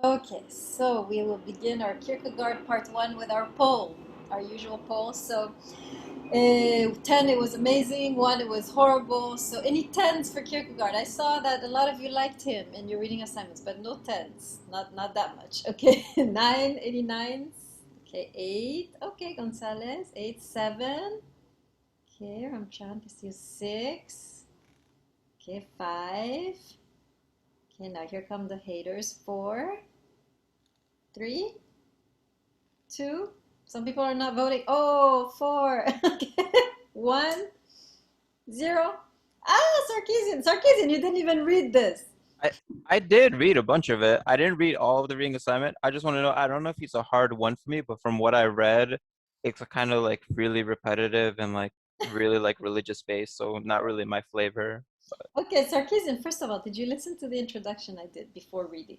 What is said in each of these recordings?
Okay, so we will begin our Kierkegaard part one with our poll, our usual poll. So, 10, it was amazing. 1, it was horrible. So, any tens for Kierkegaard? I saw that a lot of you liked him in your reading assignments, but no tens. Not that much. Okay, 9, 89s. Okay, 8. Okay, Gonzalez. 8, 7. Okay, I'm trying to see 6. Okay, 5. Okay, now here come the haters. 4, 3. 2. Some people are not voting. Oh, 4. Okay. 1, 0. Ah, Sarkeesian, you didn't even read this. I I did read a bunch of it. I didn't read all of the reading assignment. I just want to know. I don't know if it's a hard one for me, but from what I read, it's kind of like really repetitive and like really like religious based, so not really my flavor. Okay, Sarkeesian, first of all, did you listen to the introduction I did before reading?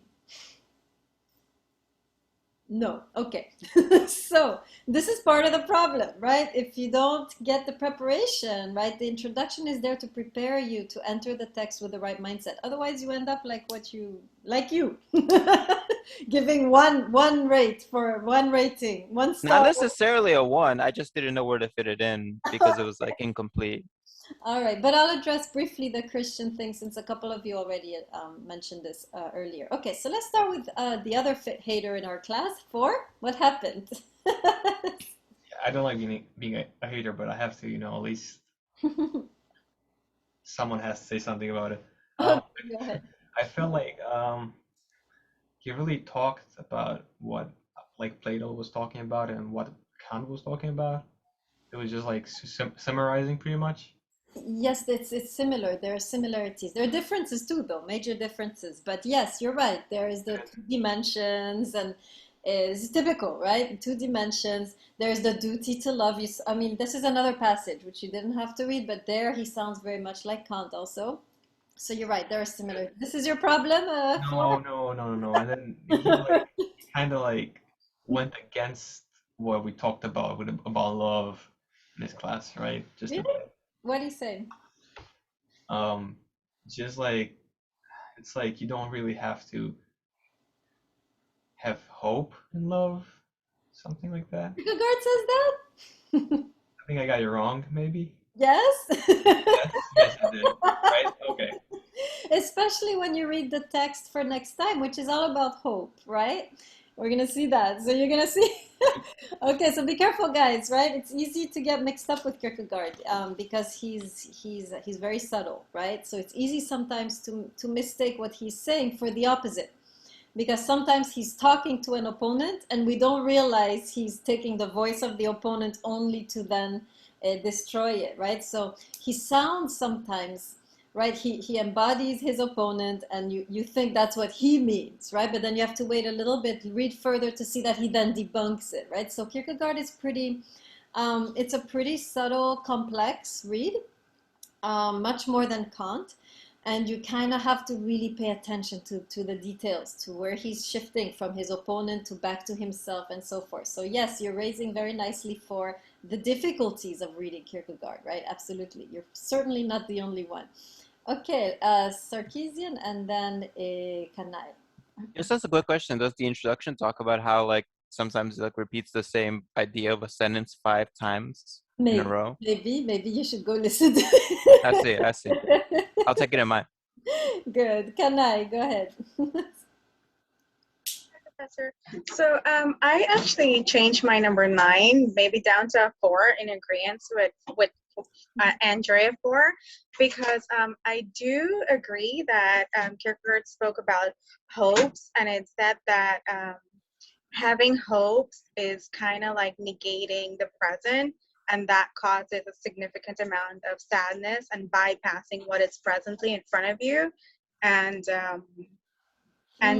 No. Okay. So this is part of the problem, right? If you don't get the preparation, right, the introduction is there to prepare you to enter the text with the right mindset. Otherwise, you end up like you, giving one rate for one rating, one Not star. necessarily a one. I just didn't know where to fit it in because it was like incomplete. All right, but I'll address briefly the Christian thing since a couple of you already mentioned this earlier. Okay, so let's start with the other hater in our class. 4, what happened? I don't like being a hater, but I have to, at least someone has to say something about it. Okay, Um, go ahead. I felt like he really talked about what like Plato was talking about and what Kant was talking about. It was just like summarizing pretty much. Yes, it's similar. There are similarities. There are differences too, though, major differences. But yes, you're right. There is the 2 dimensions, and it's typical, right? 2 dimensions. There's the duty to love. I mean, this is another passage which you didn't have to read, but there he sounds very much like Kant also. So you're right. There are similar. This is your problem, for. No, no, no, no, no. And then he kind of like went against what we talked about about love in this class, right? Just a Really? bit. What do you say? Um, just like it's like you don't really have to have hope in love, something like that. Kierkegaard says that? I think I got you wrong, maybe. Yes. Yes, yes, I did. Right? Okay. Especially when you read the text for next time, which is all about hope, right? We're gonna see that. So you're gonna see. Okay, so be careful, guys. Right? It's easy to get mixed up with Kierkegaard because he's very subtle, right? So it's easy sometimes to mistake what he's saying for the opposite, because sometimes he's talking to an opponent and we don't realize he's taking the voice of the opponent only to then destroy it, right? So he sounds sometimes, right, he embodies his opponent and you think that's what he means, right? But then you have to wait a little bit, read further to see that he then debunks it, right? So Kierkegaard is pretty, it's a pretty subtle, complex read, much more than Kant. And you kind of have to really pay attention to the details, to where he's shifting from his opponent to back to himself and so forth. So yes, you're raising very nicely for the difficulties of reading Kierkegaard, right? Absolutely. You're certainly not the only one. Okay, Sarkeesian and then Kanai. Just as a quick question, does the introduction talk about how like sometimes it like repeats the same idea of a sentence 5 times in a Maybe, row? maybe you should go listen to I see, I see. it. I'll take it in mind. Good. Kanai, go ahead. Professor. So I actually changed my number 9, maybe down to a 4, in agreement with Andrea 4, because I do agree that Kierkegaard spoke about hopes, and it said that having hopes is kind of like negating the present, and that causes a significant amount of sadness and bypassing what is presently in front of you, and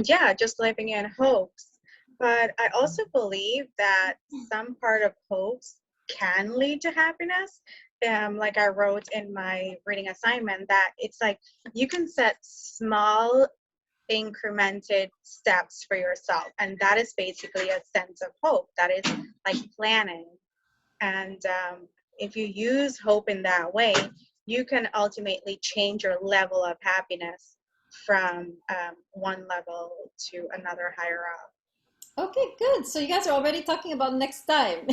yeah, just living in hopes. But I also believe that some part of hopes can lead to happiness. Like I wrote in my reading assignment, that it's like you can set small incremented steps for yourself, and that is basically a sense of hope. That is like planning. And if you use hope in that way, you can ultimately change your level of happiness from one level to another higher up. Okay, good. So you guys are already talking about next time.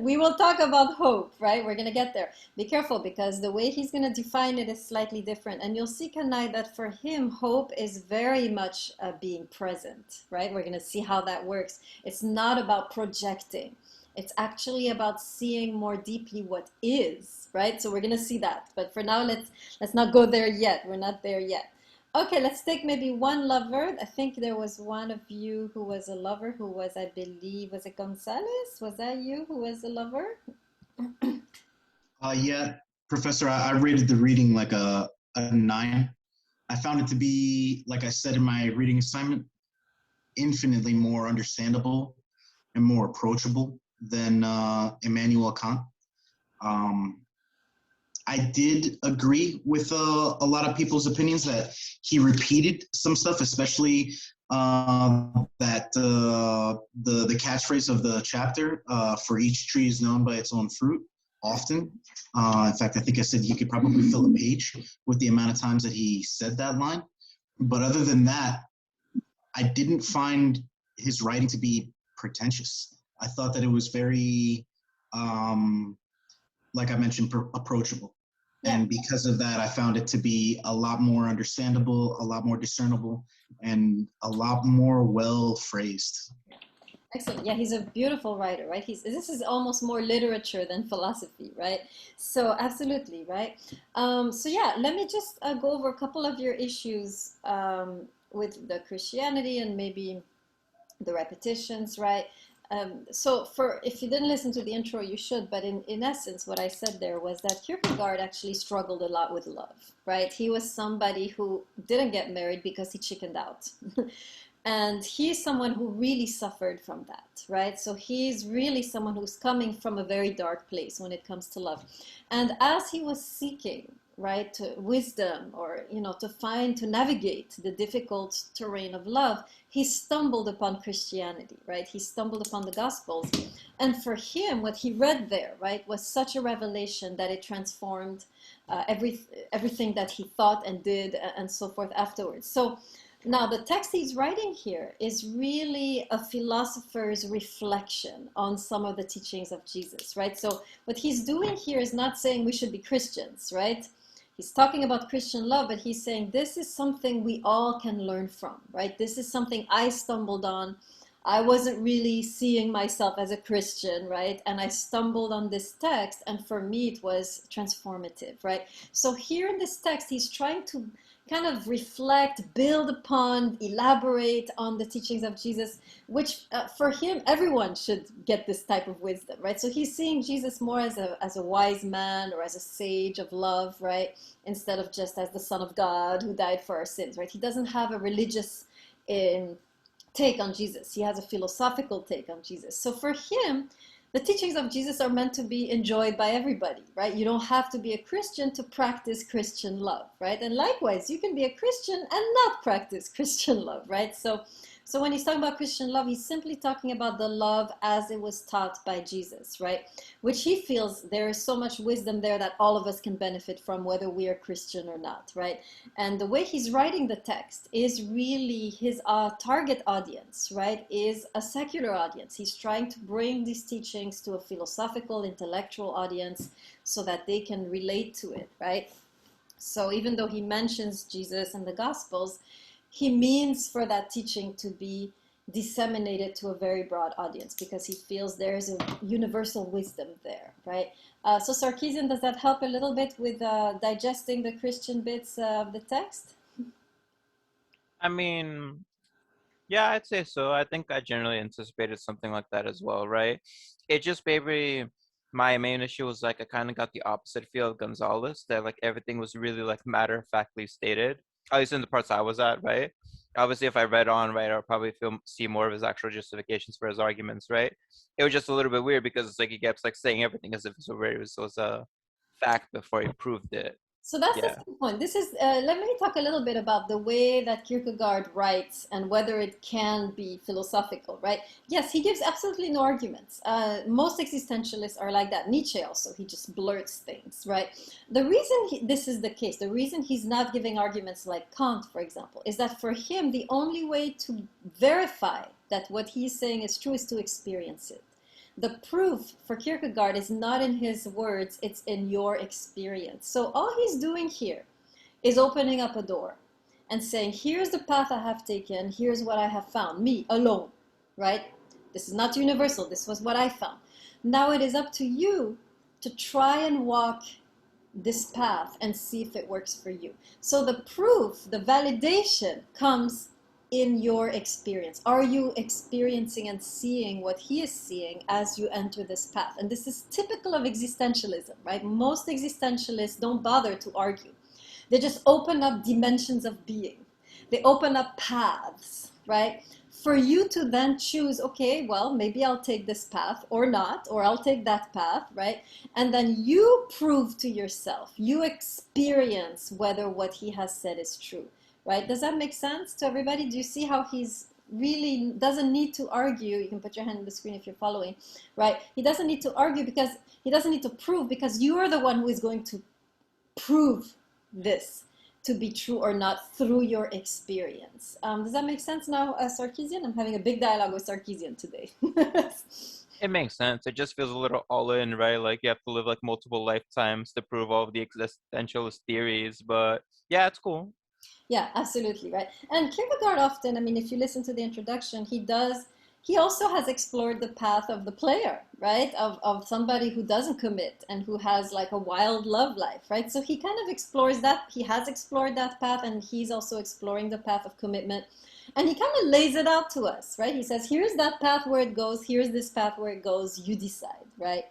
We will talk about hope, right? We're going to get there. Be careful because the way he's going to define it is slightly different. And you'll see, Kanai, that for him, hope is very much being present, right? We're going to see how that works. It's not about projecting. It's actually about seeing more deeply what is, right? So we're going to see that. But for now, let's not go there yet. We're not there yet. Okay, let's take maybe one lover. I think there was one of you who was a lover who was, I believe, was it Gonzalez? Was that you who was a lover? Yeah, Professor, I rated the reading like a 9. I found it to be, like I said in my reading assignment, infinitely more understandable and more approachable than Immanuel Kant. I did agree with a lot of people's opinions that he repeated some stuff, especially that the catchphrase of the chapter, for each tree is known by its own fruit, often. In fact, I think I said you could probably fill a page with the amount of times that he said that line. But other than that, I didn't find his writing to be pretentious. I thought that it was very, like I mentioned, approachable. Yeah. And because of that, I found it to be a lot more understandable, a lot more discernible, and a lot more well phrased. Excellent. Yeah, he's a beautiful writer, right? This is almost more literature than philosophy, right? So absolutely, right? So yeah, let me just go over a couple of your issues with the Christianity and maybe the repetitions, right? So for if you didn't listen to the intro, you should, but in essence, what I said there was that Kierkegaard actually struggled a lot with love, right? He was somebody who didn't get married because he chickened out. And he's someone who really suffered from that, right? So he's really someone who's coming from a very dark place when it comes to love. And as he was seeking, right, to wisdom or, to navigate the difficult terrain of love, he stumbled upon Christianity, right? He stumbled upon the Gospels. And for him, what he read there, right, was such a revelation that it transformed everything that he thought and did and so forth afterwards. So now, the text he's writing here is really a philosopher's reflection on some of the teachings of Jesus, right? So what he's doing here is not saying we should be Christians, right? He's talking about Christian love, but he's saying this is something we all can learn from, right? This is something I stumbled on. I wasn't really seeing myself as a Christian, right? And I stumbled on this text, and for me it was transformative, right? So here in this text, he's trying to kind of reflect, build upon, elaborate on the teachings of Jesus, which for him, everyone should get this type of wisdom, right? So he's seeing Jesus more as a wise man or as a sage of love, right? Instead of just as the Son of God who died for our sins, right? He doesn't have a religious take on Jesus. He has a philosophical take on Jesus. So for him, the teachings of Jesus are meant to be enjoyed by everybody, right? You don't have to be a Christian to practice Christian love, right? And likewise, you can be a Christian and not practice Christian love, right? So when he's talking about Christian love, he's simply talking about the love as it was taught by Jesus, right? Which he feels there is so much wisdom there that all of us can benefit from, whether we are Christian or not, right? And the way he's writing the text is really his target audience, right? Is a secular audience. He's trying to bring these teachings to a philosophical, intellectual audience so that they can relate to it, right? So even though he mentions Jesus and the Gospels, he means for that teaching to be disseminated to a very broad audience because he feels there's a universal wisdom there, right? So Sarkeesian, does that help a little bit with digesting the Christian bits of the text? I mean, yeah, I'd say so. I think I generally anticipated something like that as well, right? It just maybe my main issue was like I kind of got the opposite feel of Gonzalez, that like everything was really like matter-of-factly stated, at least in the parts I was at, right? Obviously, if I read on, right, I'll probably see more of his actual justifications for his arguments, right? It was just a little bit weird because it's like he kept like saying everything as if it was a fact before he proved it. So that's the Yeah. second point. This is, let me talk a little bit about the way that Kierkegaard writes and whether it can be philosophical, right? Yes, he gives absolutely no arguments. Most existentialists are like that. Nietzsche also, he just blurts things, right? The reason this is the case, the reason he's not giving arguments like Kant, for example, is that for him, the only way to verify that what he's saying is true is to experience it. The proof for Kierkegaard is not in his words, it's in your experience. So all he's doing here is opening up a door and saying, here's the path I have taken, here's what I have found, me alone, right? This is not universal, this was what I found. Now it is up to you to try and walk this path and see if it works for you. So the proof, the validation comes in your experience. Are you experiencing and seeing what he is seeing as you enter this path? And this is typical of existentialism, right? Most existentialists don't bother to argue. They just open up dimensions of being. They open up paths, right? For you to then choose, okay, well, maybe I'll take this path or not, or I'll take that path, right? And then you prove to yourself, you experience whether what he has said is true, right? Does that make sense to everybody? Do you see how he's really doesn't need to argue? You can put your hand on the screen if you're following, right? He doesn't need to argue because he doesn't need to prove, because you are the one who is going to prove this to be true or not through your experience. Does that make sense now, Sarkeesian? I'm having a big dialogue with Sarkeesian today. It makes sense. It just feels a little all in, right? Like you have to live like multiple lifetimes to prove all of the existentialist theories. But yeah, it's cool. Yeah, absolutely, right. And Kierkegaard often, I mean, if you listen to the introduction, he also has explored the path of the player, right? Of somebody who doesn't commit and who has like a wild love life, right? So he kind of explores that. He has explored that path, and he's also exploring the path of commitment. And he kind of lays it out to us, right? He says, here's that path where it goes, here's this path where it goes, you decide, right?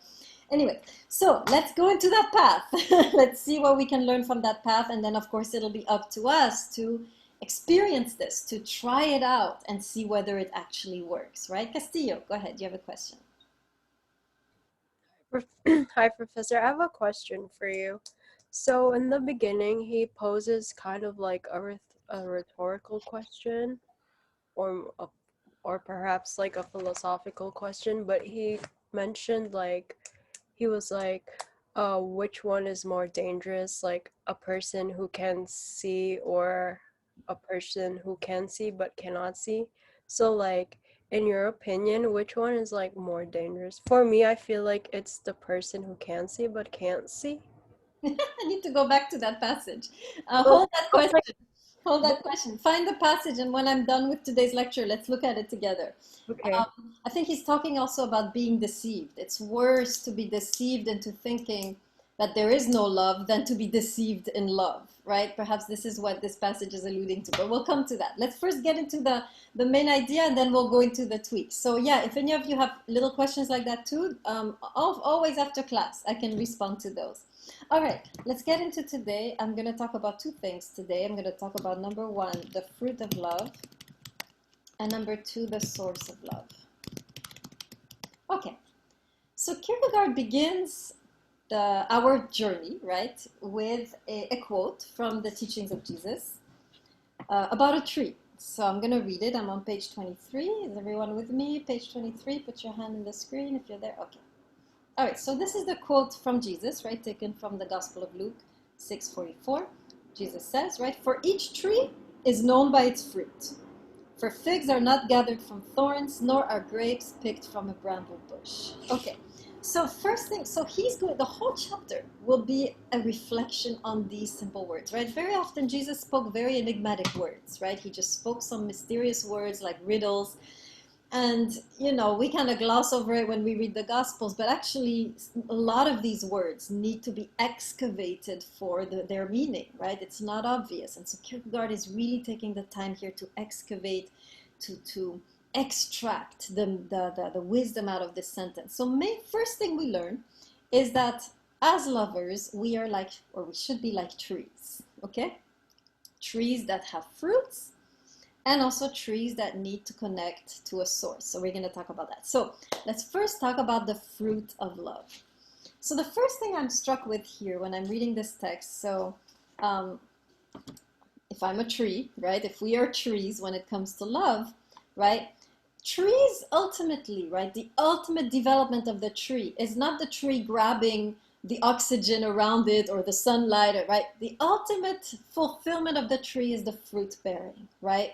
Anyway, so let's go into that path. Let's see what we can learn from that path. And then, of course, it'll be up to us to experience this, to try it out and see whether it actually works, right? Castillo, go ahead. You have a question. Hi, Professor. I have a question for you. So in the beginning, he poses kind of like a rhetorical question, or perhaps like a philosophical question, but he mentioned like, he was like, which one is more dangerous, like a person who can see or a person who can see but cannot see? So like, in your opinion, which one is like more dangerous? For me, I feel like it's the person who can see but can't see. I need to go back to that passage. Well, Hold that but, like, question. Hold that question. Find the passage, and when I'm done with today's lecture, let's look at it together. okay. I think he's talking also about being deceived. It's worse to be deceived into thinking that there is no love than to be deceived in love, right? Perhaps this is what this passage is alluding to, but we'll come to that. Let's first get into the main idea, and then we'll go into the tweaks. So yeah, if any of you have little questions like that too, always after class, I can respond to those. All right, let's get into today. I'm going to talk about two things today. I'm going to talk about number one, the fruit of love, and number two, the source of love. Okay, so Kierkegaard begins our journey, right, with a quote from the teachings of Jesus about a tree. So I'm going to read it. I'm on page 23. Is everyone with me? Page 23. Put your hand in the screen if you're there. Okay. All right, so this is the quote from Jesus, right, taken from the Gospel of Luke 6:44. Jesus says, right, for each tree is known by its fruit. For figs are not gathered from thorns, nor are grapes picked from a bramble bush. Okay, so first thing, so he's going, the whole chapter will be a reflection on these simple words, right? Very often Jesus spoke very enigmatic words, right? He just spoke some mysterious words like riddles. And, you know, we kind of gloss over it when we read the Gospels, but actually a lot of these words need to be excavated for their meaning, right? It's not obvious. And so Kierkegaard is really taking the time here to excavate, to extract the wisdom out of this sentence. So first thing we learn is that as lovers, we are like, or we should be like trees, okay? Trees that have fruits, and also trees that need to connect to a source. So we're going to talk about that. So let's first talk about the fruit of love. So the first thing I'm struck with here when I'm reading this text, so um, if I'm a tree, right? If we are trees when it comes to love, right? Trees ultimately, right? The ultimate development of the tree is not the tree grabbing the oxygen around it or the sunlight, right? The ultimate fulfillment of the tree is the fruit bearing, right?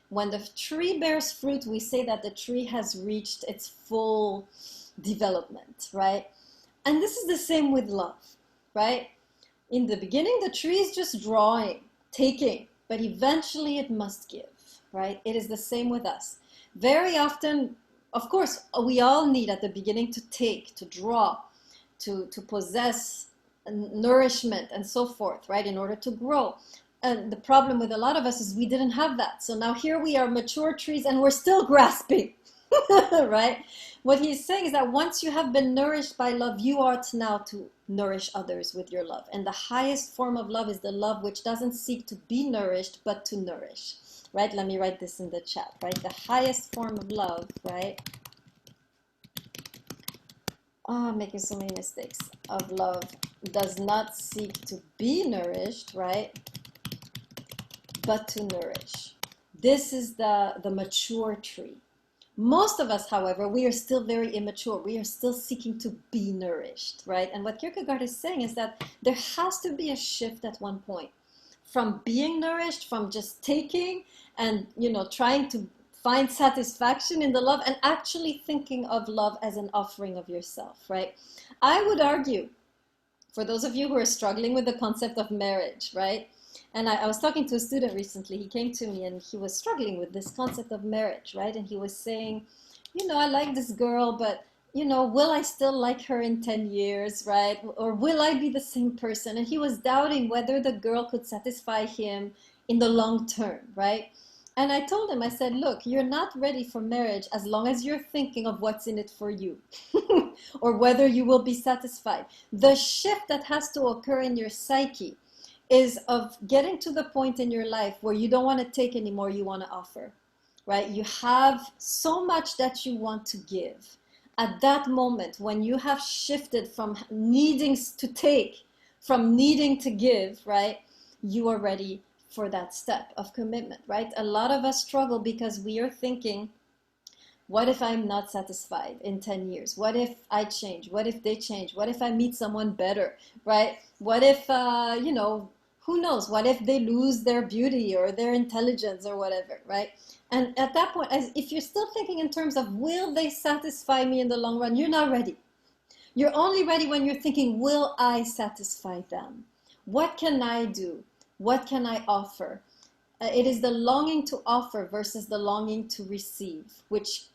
When the tree bears fruit, we say that the tree has reached its full development, right? And this is the same with love, right? In the beginning, the tree is just drawing, taking, but eventually it must give, right? It is the same with us. Very often, of course, we all need at the beginning to take, to draw, to possess nourishment and so forth, right, in order to grow. And the problem with a lot of us is we didn't have that. So now here we are, mature trees, and we're still grasping, right? What he's saying is that once you have been nourished by love, you ought now to nourish others with your love. And the highest form of love is the love which doesn't seek to be nourished, but to nourish, right? Let me write this in the chat, right? The highest form of love, right? Oh, I'm making so many mistakes. Of love does not seek to be nourished, right? But to nourish. This is the mature tree. Most of us, however, we are still very immature. We are still seeking to be nourished, right? And what Kierkegaard is saying is that there has to be a shift at one point from being nourished, from just taking and, you know, trying to find satisfaction in the love and actually thinking of love as an offering of yourself, right? I would argue, for those of you who are struggling with the concept of marriage, right? And I was talking to a student recently. He came to me and he was struggling with this concept of marriage, right? And he was saying, you know, I like this girl, but, you know, will I still like her in 10 years, right? Or will I be the same person? And he was doubting whether the girl could satisfy him in the long term, right? And I told him, I said, look, you're not ready for marriage as long as you're thinking of what's in it for you or whether you will be satisfied. The shift that has to occur in your psyche is of getting to the point in your life where you don't want to take anymore, you want to offer, right? You have so much that you want to give. At that moment, when you have shifted from needing to take, from needing to give, right? You are ready for that step of commitment, right? A lot of us struggle because we are thinking, what if I'm not satisfied in 10 years? What if I change? What if they change? What if I meet someone better, right? What if, you know, who knows? What if they lose their beauty or their intelligence or whatever, right? And at that point, if you're still thinking in terms of, will they satisfy me in the long run? You're not ready. You're only ready when you're thinking, will I satisfy them? What can I do? What can I offer? It is the longing to offer versus the longing to receive, which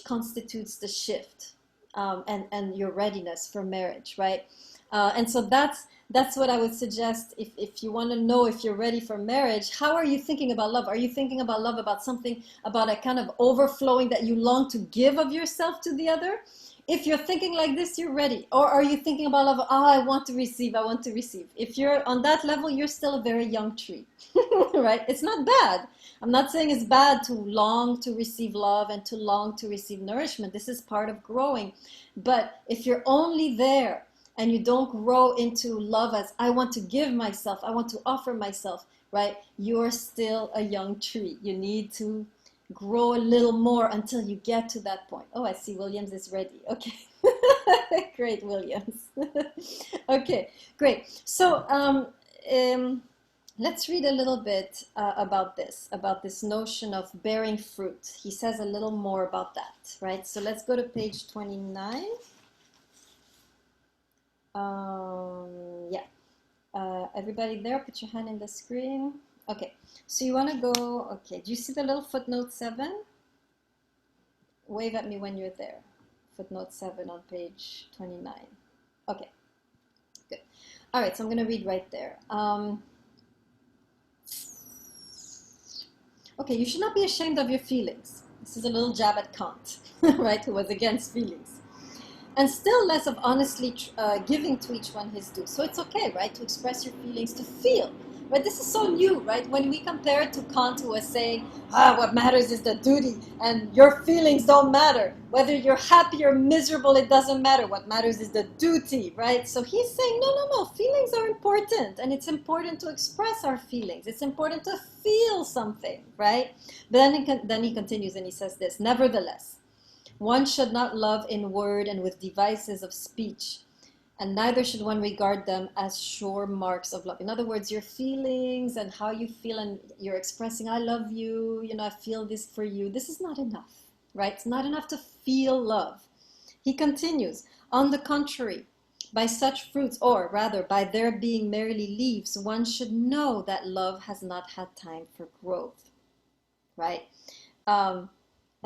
constitutes the shift and your readiness for marriage, right? And so that's what I would suggest if you want to know if you're ready for marriage. How are you thinking about love? Are you thinking about love about something, about a kind of overflowing that you long to give of yourself to the other? If you're thinking like this, you're ready. Or are you thinking about love? Oh, I want to receive, I want to receive. If you're on that level, you're still a very young tree, right? It's not bad. I'm not saying it's bad to long to receive love and to long to receive nourishment. This is part of growing. But if you're only there and you don't grow into love as I want to give myself, I want to offer myself, right? You're still a young tree. You need to grow a little more until you get to that point. Oh, I see Williams is ready. Okay. Great, Williams. Okay, great. So let's read a little bit about this notion of bearing fruit. He says a little more about that, right? So let's go to page 29. Yeah. Everybody there, put your hand in the screen. Okay, so you want to go, okay, do you see the little footnote 7? Wave at me when you're there. Footnote 7 on page 29. Okay, good. All right, so I'm going to read right there. Okay, you should not be ashamed of your feelings. This is a little jab at Kant, right, who was against feelings. And still less of honestly giving to each one his due. So it's okay, right, to express your feelings, to feel. Right? This is so new, right? When we compare it to Kant, who was saying, what matters is the duty, and your feelings don't matter. Whether you're happy or miserable, it doesn't matter. What matters is the duty, right? So he's saying, no, no, no, feelings are important, and it's important to express our feelings. It's important to feel something, right? But then he continues and he says this, nevertheless, one should not love in word and with devices of speech, and neither should one regard them as sure marks of love. In other words, your feelings and how you feel, and you're expressing, I love you, you know, I feel this for you. This is not enough, right? It's not enough to feel love. He continues, on the contrary, by such fruits, or rather by their being merely leaves, one should know that love has not had time for growth, right? And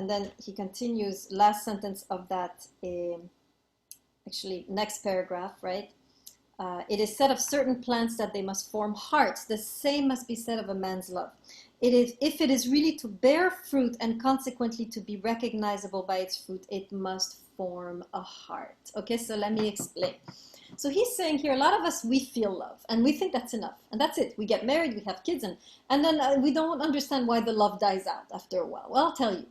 then he continues, last sentence of that, actually next paragraph, right? It is said of certain plants that they must form hearts. The same must be said of a man's love. If it is really to bear fruit and consequently to be recognizable by its fruit, it must form a heart. Okay, so let me explain. So he's saying here, a lot of us, we feel love and we think that's enough. And that's it. We get married, we have kids, and then we don't understand why the love dies out after a while. Well, I'll tell you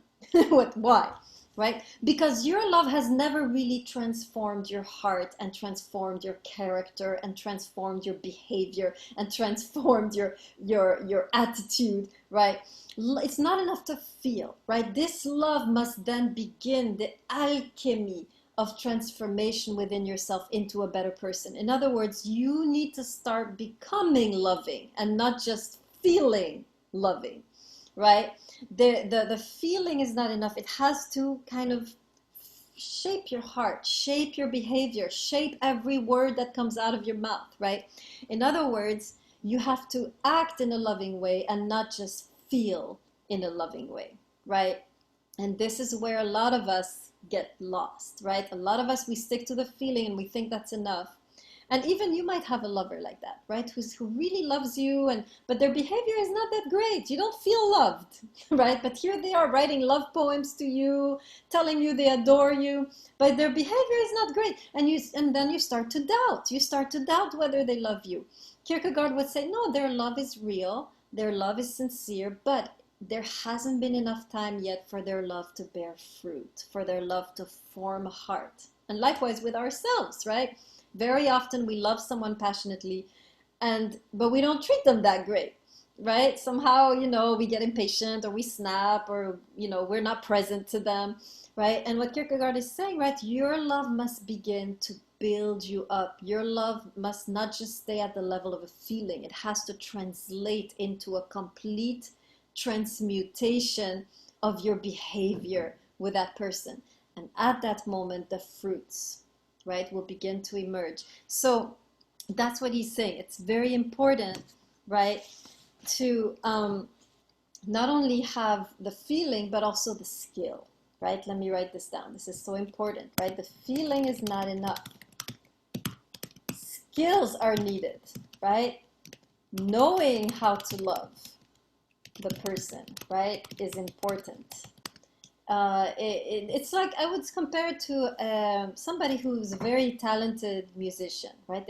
why. Right? Because your love has never really transformed your heart and transformed your character and transformed your behavior and transformed your attitude, right? It's not enough to feel, right? This love must then begin the alchemy of transformation within yourself into a better person. In other words, you need to start becoming loving and not just feeling loving, right? The feeling is not enough. It has to kind of shape your heart, shape your behavior, shape every word that comes out of your mouth, right? In other words, you have to act in a loving way and not just feel in a loving way, right? And this is where a lot of us get lost, right? A lot of us, we stick to the feeling and we think that's enough. And even you might have a lover like that, right? Who really loves you, but their behavior is not that great. You don't feel loved, right? But here they are writing love poems to you, telling you they adore you, but their behavior is not great. And then you start to doubt. You start to doubt whether they love you. Kierkegaard would say, no, their love is real, their love is sincere, but there hasn't been enough time yet for their love to bear fruit, for their love to form a heart. And likewise with ourselves, right? Very often we love someone passionately, but we don't treat them that great, right? Somehow, we get impatient or we snap or, we're not present to them, right? And what Kierkegaard is saying, right? Your love must begin to build you up. Your love must not just stay at the level of a feeling. It has to translate into a complete transmutation of your behavior with that person. And at that moment, the fruits, right, will begin to emerge. So that's what he's saying. It's very important, right, to not only have the feeling, but also the skill, right? Let me write this down. This is so important, right? The feeling is not enough. Skills are needed, right? Knowing how to love the person, right, is important. It's like, I would compare it to somebody who's a very talented musician, right?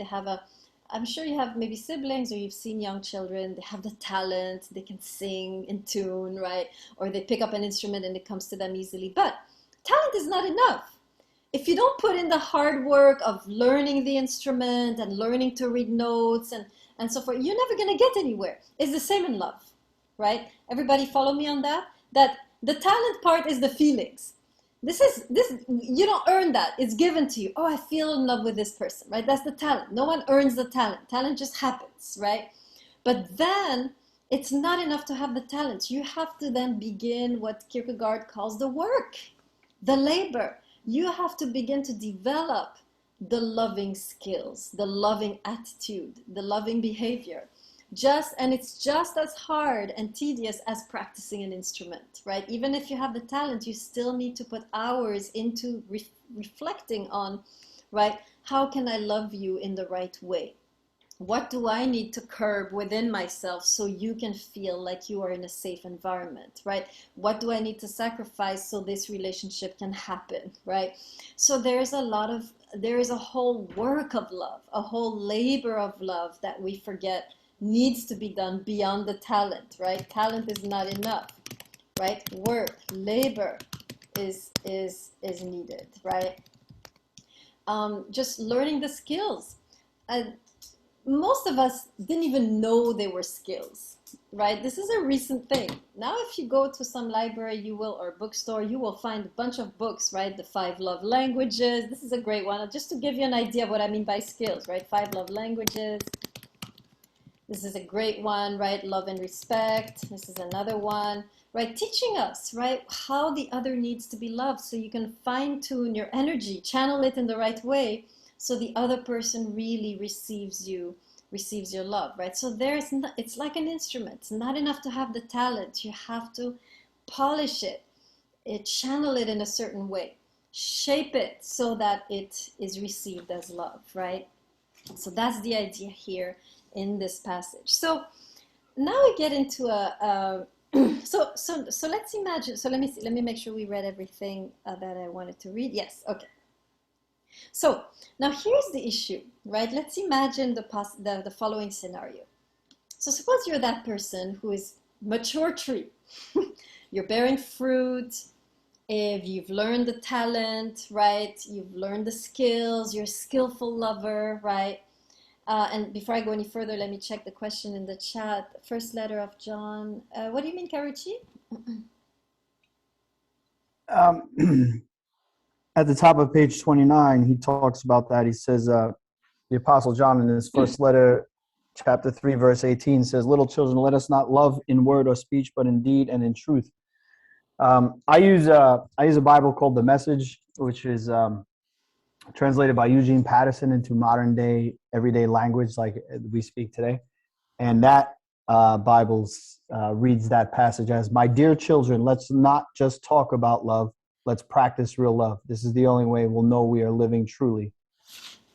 I'm sure you have maybe siblings or you've seen young children, they have the talent, they can sing in tune, right? Or they pick up an instrument and it comes to them easily. But talent is not enough. If you don't put in the hard work of learning the instrument and learning to read notes and so forth, you're never going to get anywhere. It's the same in love, right? Everybody follow me on that? That the talent part is the feelings. This you don't earn that. It's given to you. Oh, I feel in love with this person, right? That's the talent. No one earns the talent. Talent just happens, right? But then it's not enough to have the talent. You have to then begin what Kierkegaard calls the work, the labor. You have to begin to develop the loving skills, the loving attitude, the loving behavior. And it's just as hard and tedious as practicing an instrument, right? Even if you have the talent, you still need to put hours into reflecting on, right? How can I love you in the right way? What do I need to curb within myself so you can feel like you are in a safe environment, right? What do I need to sacrifice so this relationship can happen, right? So there is a whole work of love, a whole labor of love that we forget needs to be done beyond the talent, right? Talent is not enough, right? Work, labor is needed, right? Just learning the skills. Most of us didn't even know they were skills, right? This is a recent thing. Now, if you go to some library, you will, or bookstore, you will find a bunch of books, right? The 5 love languages. This is a great one, just to give you an idea of what I mean by skills, right? 5 love languages. This is a great one, right? Love and respect. This is another one, right? Teaching us, right? How the other needs to be loved, so you can fine tune your energy, channel it in the right way, so the other person really receives your love, right? So it's like an instrument. It's not enough to have the talent. You have to polish it, channel it in a certain way, shape it so that it is received as love, right? So that's the idea here in this passage. So now we get into so let's imagine. So let me make sure we read everything that I wanted to read. Yes, okay. So now here's the issue, right? Let's imagine the following scenario. So suppose you're that person who is mature tree. You're bearing fruit. If you've learned the talent, right? You've learned the skills. You're a skillful lover, right? And before I go any further, let me check the question in the chat. First letter of John. What do you mean, Karuchi? At the top of page 29, he talks about that. He says, the Apostle John in his first letter, chapter 3, verse 18 says, "Little children, let us not love in word or speech, but in deed and in truth." I use a Bible called The Message, which is translated by Eugene Patterson into modern day, everyday language like we speak today. And that Bible reads that passage as, "My dear children, let's not just talk about love. Let's practice real love. This is the only way we'll know we are living truly."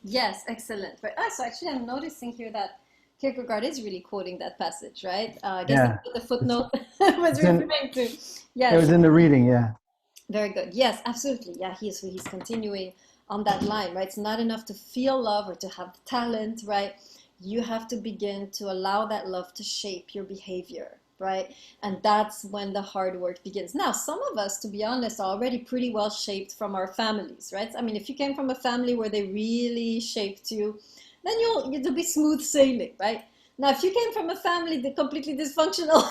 Yes, excellent. Right. So actually, I'm noticing here that Kierkegaard is really quoting that passage, right? I guess Yeah. that's what the footnote was referring to. Yes. It was in the reading, yeah. Very good. Yes, absolutely. Yeah, he's continuing on that line, right? It's not enough to feel love or to have talent, right? You have to begin to allow that love to shape your behavior, right? And that's when the hard work begins. Now, some of us, to be honest, are already pretty well shaped from our families, right? I mean, if you came from a family where they really shaped you, then you'll be smooth sailing, right? Now, if you came from a family that completely dysfunctional,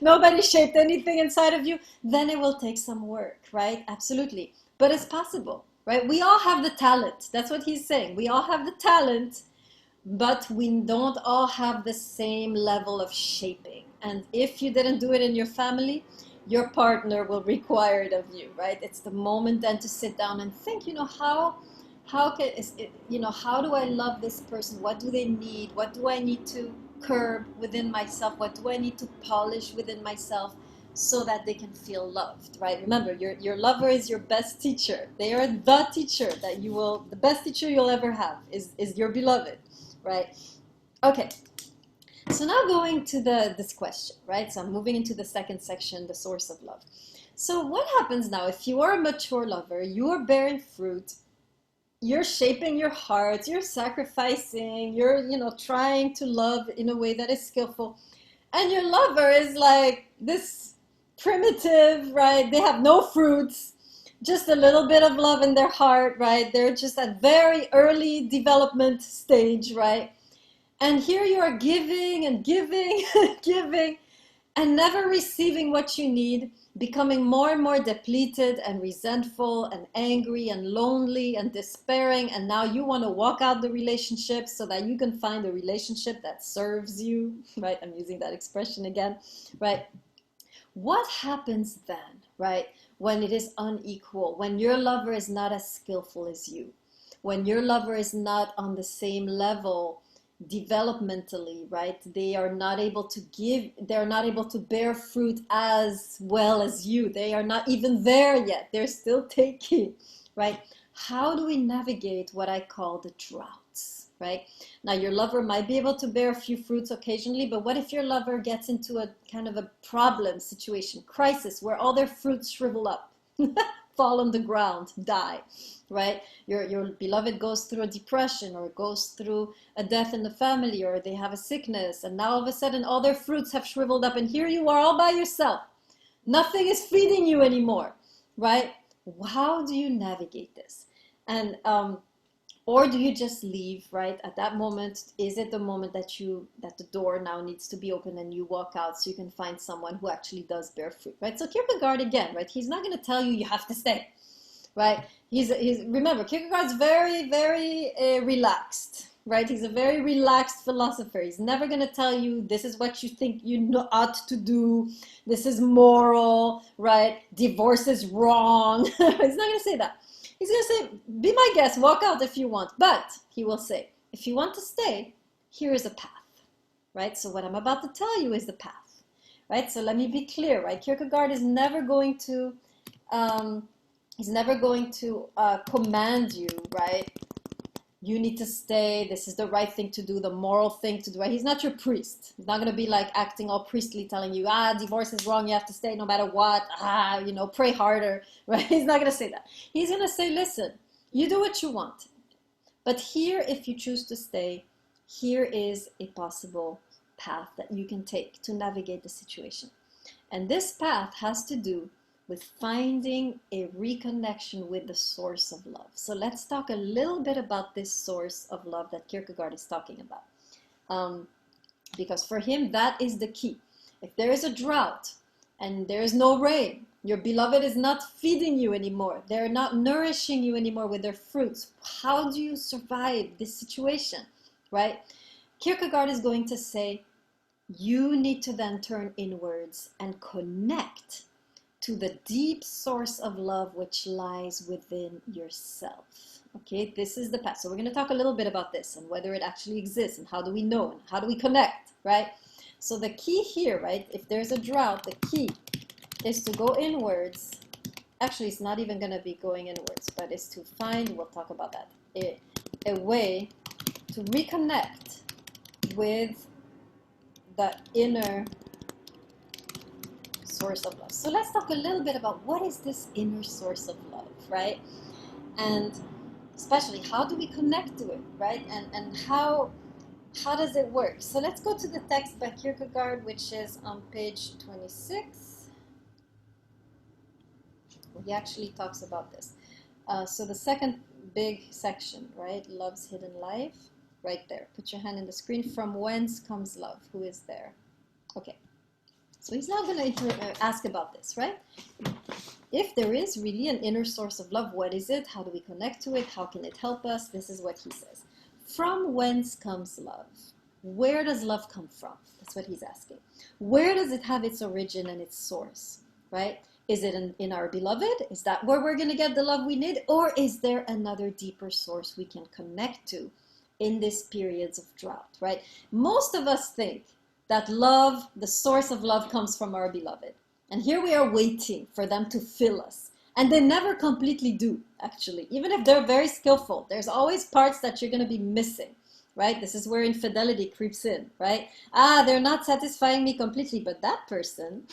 nobody shaped anything inside of you, then it will take some work, right? Absolutely. But it's possible, right? We all have the talent. That's what he's saying. We all have the talent, but we don't all have the same level of shaping. And if you didn't do it in your family, your partner will require it of you, right? It's the moment then to sit down and think, how do I love this person? What do they need? What do I need to curb within myself? What do I need to polish within myself so that they can feel loved, right? Remember, your lover is your best teacher. They are the teacher the best teacher you'll ever have is your beloved, right? Okay. So now going to this question, right? So I'm moving into the second section, the source of love. So what happens now if you are a mature lover, you are bearing fruit, you're shaping your heart, you're sacrificing, you're, trying to love in a way that is skillful. And your lover is like this primitive, right? They have no fruits, just a little bit of love in their heart, right? They're just at very early development stage, right? And here you are giving and giving and giving and never receiving what you need, becoming more and more depleted and resentful and angry and lonely and despairing. And now you want to walk out the relationship so that you can find a relationship that serves you, right? I'm using that expression again, right? What happens then, right? When it is unequal, when your lover is not as skillful as you, when your lover is not on the same level developmentally, right? They are not able to they're not able to bear fruit as well as you. They are not even there yet. They're still taking, right? How do we navigate what I call the droughts, right? Now, your lover might be able to bear a few fruits occasionally, but what if your lover gets into a kind of a problem situation, crisis, where all their fruits shrivel up? fall on the ground, die, right? Your beloved goes through a depression or goes through a death in the family, or they have a sickness, and now all of a sudden all their fruits have shriveled up and here you are all by yourself. Nothing is feeding you anymore, right? How do you navigate this? And or do you just leave, right? At that moment, is it the moment that the door now needs to be open and you walk out so you can find someone who actually does bear fruit, right? So Kierkegaard again, right? He's not going to tell you you have to stay, right? He's remember, Kierkegaard's very, very relaxed, right? He's a very relaxed philosopher. He's never going to tell you this is what you think you ought to do. This is moral, right? Divorce is wrong. He's not going to say that. He's going to say, be my guest, walk out if you want. But he will say, if you want to stay, here is a path, right? So what I'm about to tell you is the path, right? So let me be clear, right? Kierkegaard is never going to, command you, right? You need to stay. This is the right thing to do, the moral thing to do, right? He's not your priest. He's not going to be like acting all priestly, telling you, divorce is wrong. You have to stay no matter what. Pray harder, right? He's not going to say that. He's going to say, listen, you do what you want. But here, if you choose to stay, here is a possible path that you can take to navigate the situation. And this path has to do with finding a reconnection with the source of love. So let's talk a little bit about this source of love that Kierkegaard is talking about. Because for him, that is the key. If there is a drought and there is no rain, your beloved is not feeding you anymore. They're not nourishing you anymore with their fruits. How do you survive this situation, right? Kierkegaard is going to say, you need to then turn inwards and connect to the deep source of love which lies within yourself. Okay, this is the path. So we're going to talk a little bit about this and whether it actually exists and how do we know and how do we connect, right? So the key here, right, if there's a drought, the key is to go inwards. Actually, it's not even going to be going inwards, but it's to find, we'll talk about that, a way to reconnect with the inner source of love. So let's talk a little bit about what is this inner source of love, right? And especially how do we connect to it, right? And how does it work? So let's go to the text by Kierkegaard, which is on page 26. He actually talks about this. So the second big section, right? Love's hidden life, right there. Put your hand in the screen. From whence comes love? Who is there? Okay. So he's not going to ask about this, right? If there is really an inner source of love, what is it? How do we connect to it? How can it help us? This is what he says. From whence comes love? Where does love come from? That's what he's asking. Where does it have its origin and its source, right? Is it in our beloved? Is that where we're going to get the love we need? Or is there another deeper source we can connect to in these periods of drought, right? Most of us think that love, the source of love, comes from our beloved. And here we are waiting for them to fill us. And they never completely do, actually. Even if they're very skillful, there's always parts that you're going to be missing, right? This is where infidelity creeps in, right? They're not satisfying me completely, but that person,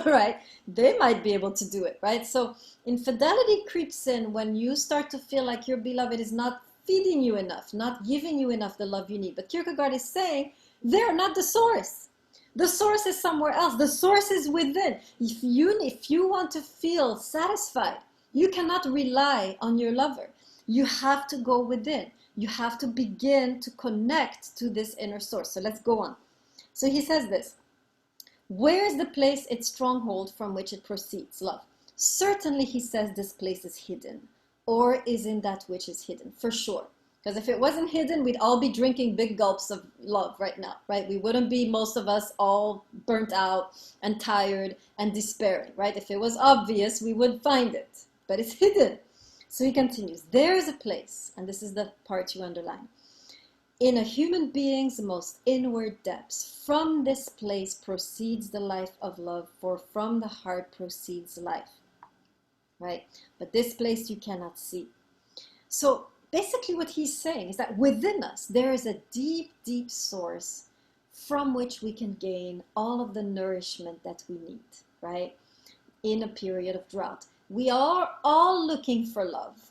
right, they might be able to do it, right? So infidelity creeps in when you start to feel like your beloved is not feeding you enough, not giving you enough the love you need. But Kierkegaard is saying, they're not the source. The source is somewhere else. The source is within. If you want to feel satisfied, you cannot rely on your lover. You have to go within. You have to begin to connect to this inner source. So let's go on. So he says this. Where is the place, its stronghold from which it proceeds? Love. Certainly, he says, this place is hidden, or is in that which is hidden, for sure. Because if it wasn't hidden, we'd all be drinking big gulps of love right now, right? We wouldn't be, most of us, all burnt out and tired and despairing, right? If it was obvious, we would find it, but it's hidden. So he continues, there is a place, and this is the part you underline, in a human being's most inward depths. From this place proceeds the life of love, for from the heart proceeds life, right? But this place you cannot see. So basically what he's saying is that within us, there is a deep, deep source from which we can gain all of the nourishment that we need, right? In a period of drought. We are all looking for love.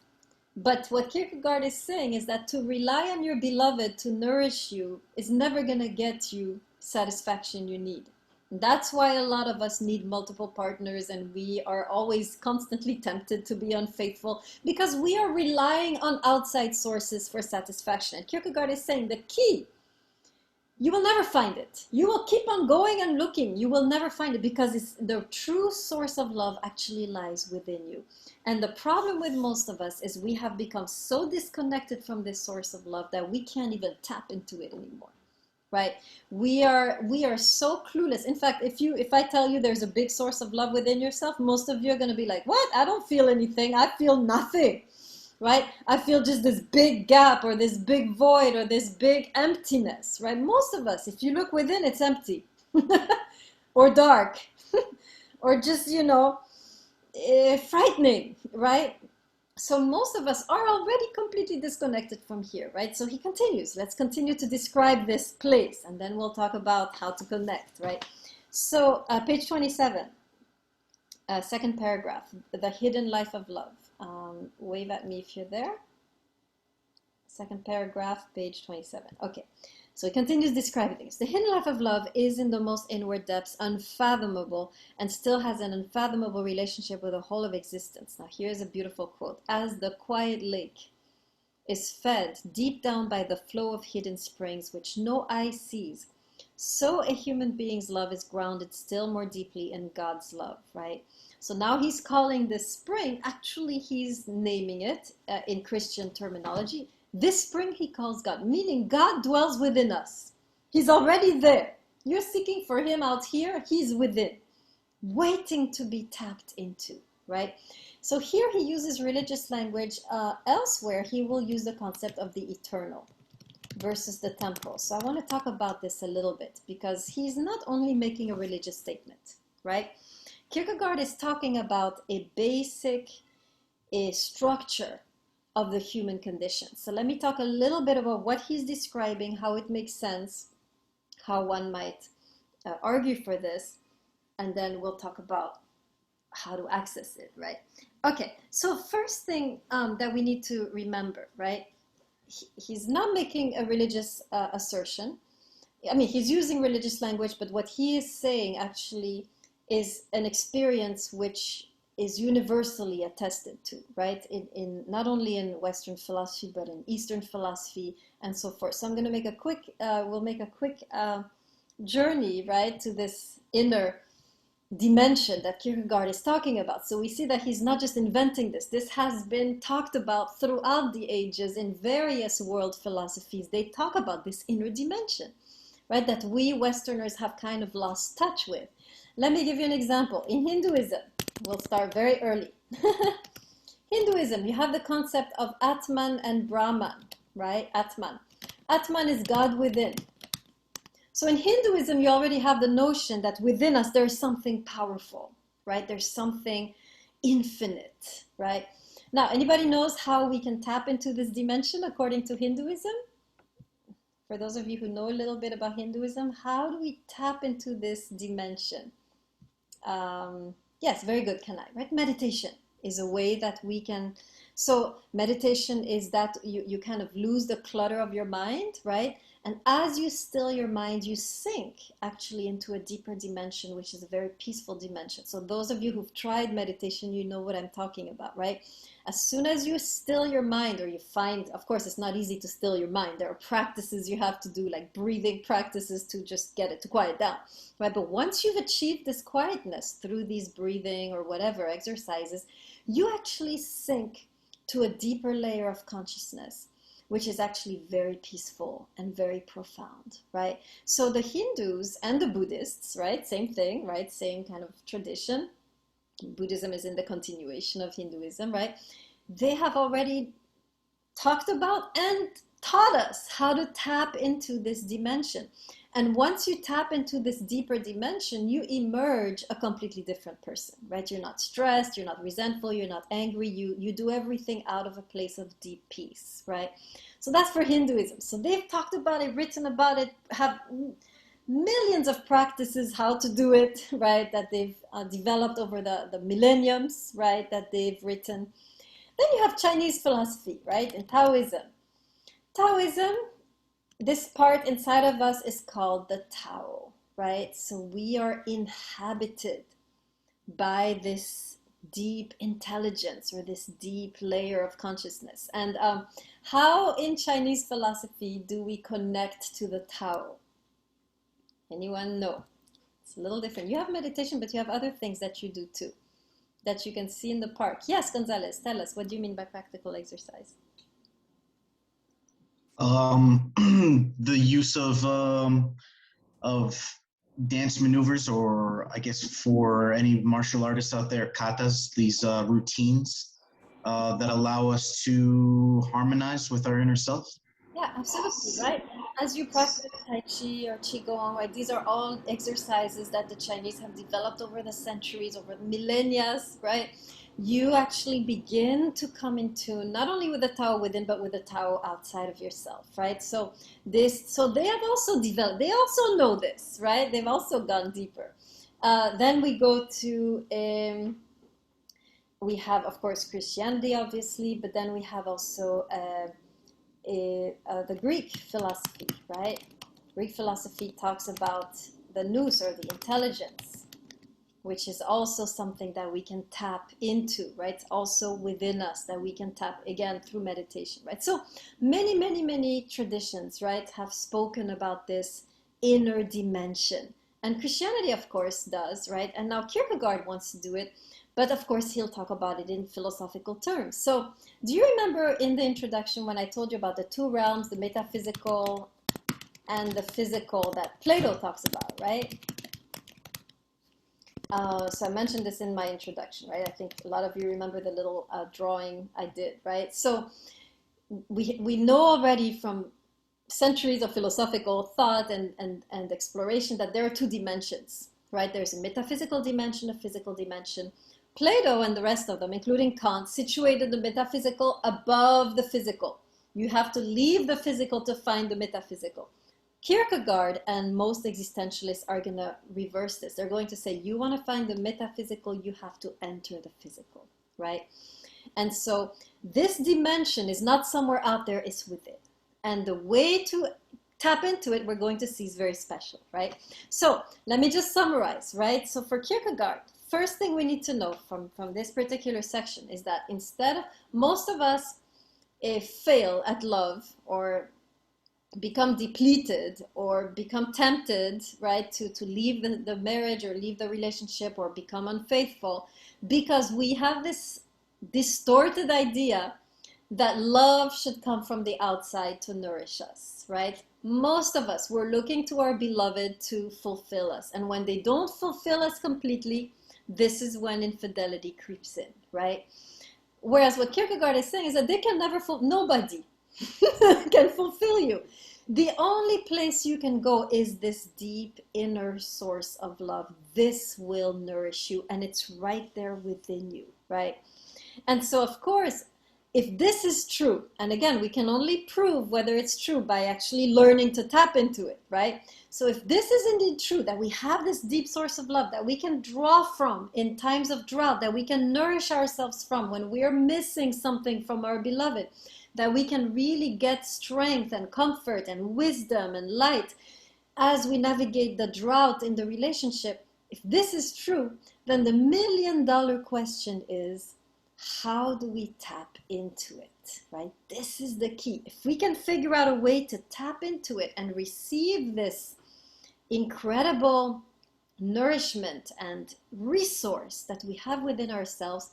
But what Kierkegaard is saying is that to rely on your beloved to nourish you is never going to get you satisfaction you need. That's why a lot of us need multiple partners, and we are always constantly tempted to be unfaithful because we are relying on outside sources for satisfaction. And Kierkegaard is saying the key, you will never find it. You will keep on going and looking. You will never find it because the true source of love actually lies within you. And the problem with most of us is we have become so disconnected from this source of love that we can't even tap into it anymore. Right? We are so clueless. In fact, if I tell you there's a big source of love within yourself, most of you are going to be like, what? I don't feel anything. I feel nothing. Right? I feel just this big gap or this big void or this big emptiness, right? Most of us, if you look within, it's empty or dark or just, frightening, right? So most of us are already completely disconnected from here, right? So he continues. Let's continue to describe this place, and then we'll talk about how to connect, right? So page 27, second paragraph, the hidden life of love. Wave at me if you're there. Second paragraph, page 27. Okay, so he continues describing things. The hidden life of love is in the most inward depths, unfathomable, and still has an unfathomable relationship with the whole of existence. Now here's a beautiful quote. As the quiet lake is fed deep down by the flow of hidden springs which no eye sees, so a human being's love is grounded still more deeply in God's love, right? So now he's calling this spring, actually he's naming it in Christian terminology. This spring he calls God, meaning God dwells within us. He's already there. You're seeking for him out here, he's within, waiting to be tapped into, right? So here he uses religious language. Elsewhere he will use the concept of the eternal versus the temporal. So I want to talk about this a little bit because he's not only making a religious statement, right? Kierkegaard is talking about a basic structure of the human condition. So let me talk a little bit about what he's describing, how it makes sense, how one might argue for this, and then we'll talk about how to access it, right? Okay, so first thing that we need to remember, right? He's not making a religious assertion. I mean, he's using religious language, but what he is saying actually is an experience which is universally attested to, right? In not only in Western philosophy, but in Eastern philosophy and so forth. So I'm going to make a quick, we'll make a quick journey, right, to this inner dimension that Kierkegaard is talking about. So we see that he's not just inventing this. This has been talked about throughout the ages in various world philosophies. They talk about this inner dimension, right, that we Westerners have kind of lost touch with. Let me give you an example. In Hinduism, we'll start very early. Hinduism, you have the concept of Atman and Brahman, right? Atman. Atman is God within. So in Hinduism, you already have the notion that within us there's something powerful, right? There's something infinite, right? Now, anybody knows how we can tap into this dimension according to Hinduism? For those of you who know a little bit about Hinduism, how do we tap into this dimension? Yes, very good, Kanai, right? Meditation is a way that we can, so meditation is that you kind of lose the clutter of your mind, right? And as you still your mind, you sink actually into a deeper dimension, which is a very peaceful dimension. So those of you who've tried meditation, you know what I'm talking about, right? As soon as you still your mind, or you find, of course, it's not easy to still your mind. There are practices you have to do, like breathing practices to just get it to quiet down, right? But once you've achieved this quietness through these breathing or whatever exercises, you actually sink to a deeper layer of consciousness, which is actually very peaceful and very profound, right? So the Hindus and the Buddhists, right? Same thing, right? Same kind of tradition. Buddhism is in the continuation of Hinduism, right? They have already talked about and taught us how to tap into this dimension. And once you tap into this deeper dimension, you emerge a completely different person, right? You're not stressed, you're not resentful, you're not angry, you do everything out of a place of deep peace, right? So that's for Hinduism. So they've talked about it, written about it, have millions of practices how to do it, right, that they've developed over the millenniums, right, that they've written. Then you have Chinese philosophy, right, and Taoism. Taoism, this part inside of us is called the Tao, right? So we are inhabited by this deep intelligence or this deep layer of consciousness. And how in Chinese philosophy do we connect to the Tao? Anyone know? It's a little different. You have meditation, but you have other things that you do too, that you can see in the park. Yes, Gonzalez, tell us, what do you mean by practical exercise? The use of dance maneuvers, or I guess for any martial artists out there, katas, these routines that allow us to harmonize with our inner self. Yeah, absolutely, right? As you practice Tai Chi or Qigong, right, these are all exercises that the Chinese have developed over the centuries, over the millennia, right? You actually begin to come in tune, not only with the Tao within, but with the Tao outside of yourself, right? So they have also developed, they also know this, right? They've also gone deeper. Then we go to, we have, of course, Christianity, obviously, but then we have also the Greek philosophy, right? Greek philosophy talks about the nous, or the intelligence, which is also something that we can tap into, right? It's also within us that we can tap, again, through meditation, right? So many, many, many traditions, right, have spoken about this inner dimension. And Christianity, of course, does, right? And now Kierkegaard wants to do it, but of course he'll talk about it in philosophical terms. So do you remember in the introduction when I told you about the two realms, the metaphysical and the physical, that Plato talks about, right? So I mentioned this in my introduction, right? I think a lot of you remember the little drawing I did, right? So we know already from centuries of philosophical thought and exploration that there are two dimensions, right? There's a metaphysical dimension, a physical dimension. Plato and the rest of them, including Kant, situated the metaphysical above the physical. You have to leave the physical to find the metaphysical. Kierkegaard and most existentialists are going to reverse this. They're going to say, you want to find the metaphysical, you have to enter the physical, right? And so this dimension is not somewhere out there, it's within. And the way to tap into it, we're going to see, is very special, right? So let me just summarize, right? So for Kierkegaard, first thing we need to know from this particular section is that instead of, most of us fail at love, or become depleted, or become tempted, right, to leave the marriage, or leave the relationship, or become unfaithful, because we have this distorted idea that love should come from the outside to nourish us, right? Most of us, we're looking to our beloved to fulfill us. And when they don't fulfill us completely, this is when infidelity creeps in, right? Whereas what Kierkegaard is saying is that they can never nobody can fulfill you. The only place you can go is this deep inner source of love. This will nourish you, and it's right there within you, right? And so, of course, if this is true, and again, we can only prove whether it's true by actually learning to tap into it, right? So if this is indeed true, that we have this deep source of love that we can draw from in times of drought, that we can nourish ourselves from when we are missing something from our beloved, that we can really get strength and comfort and wisdom and light as we navigate the drought in the relationship, if this is true, then the $1 million question is, how do we tap into it, right? This is the key. If we can figure out a way to tap into it and receive this incredible nourishment and resource that we have within ourselves,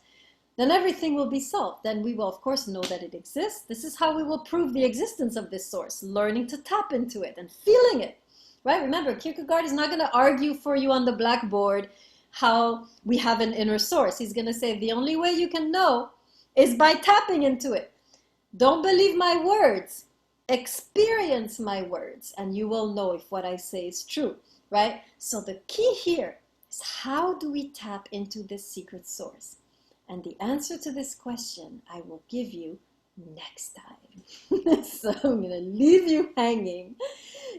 then everything will be solved. Then we will, of course, know that it exists. This is how we will prove the existence of this source, learning to tap into it and feeling it, right? Remember, Kierkegaard is not going to argue for you on the blackboard how we have an inner source. He's going to say the only way you can know is by tapping into it. Don't believe my words. Experience my words, and you will know if what I say is true, right? So the key here is, how do we tap into this secret source? And the answer to this question I will give you next time. So I'm going to leave you hanging.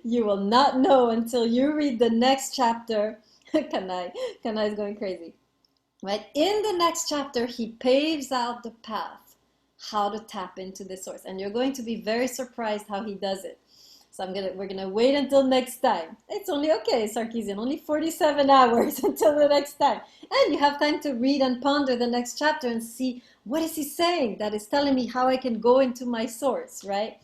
You will not know until you read the next chapter. Kanai is going crazy. Right? In the next chapter, he paves out the path how to tap into the source. And you're going to be very surprised how he does it. So we're gonna wait until next time. It's only okay, Sarkeesian, only 47 hours until the next time. And you have time to read and ponder the next chapter and see what is he saying that is telling me how I can go into my source, right?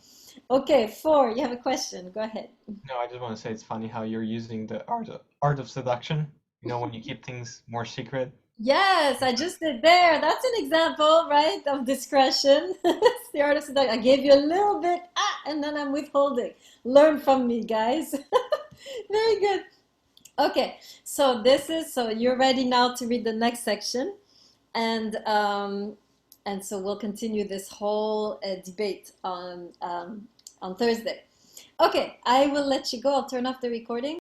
Okay, 4, you have a question. Go ahead. No, I just want to say it's funny how you're using the art of seduction. You know, when you keep things more secret. Yes, I just did there. That's an example, right, of discretion. It's the art of seduction. I gave you a little bit, and then I'm withholding. Learn from me, guys. Very good. Okay, so you're ready now to read the next section, and so we'll continue this whole debate on Thursday. Okay, I will let you go. I'll turn off the recording.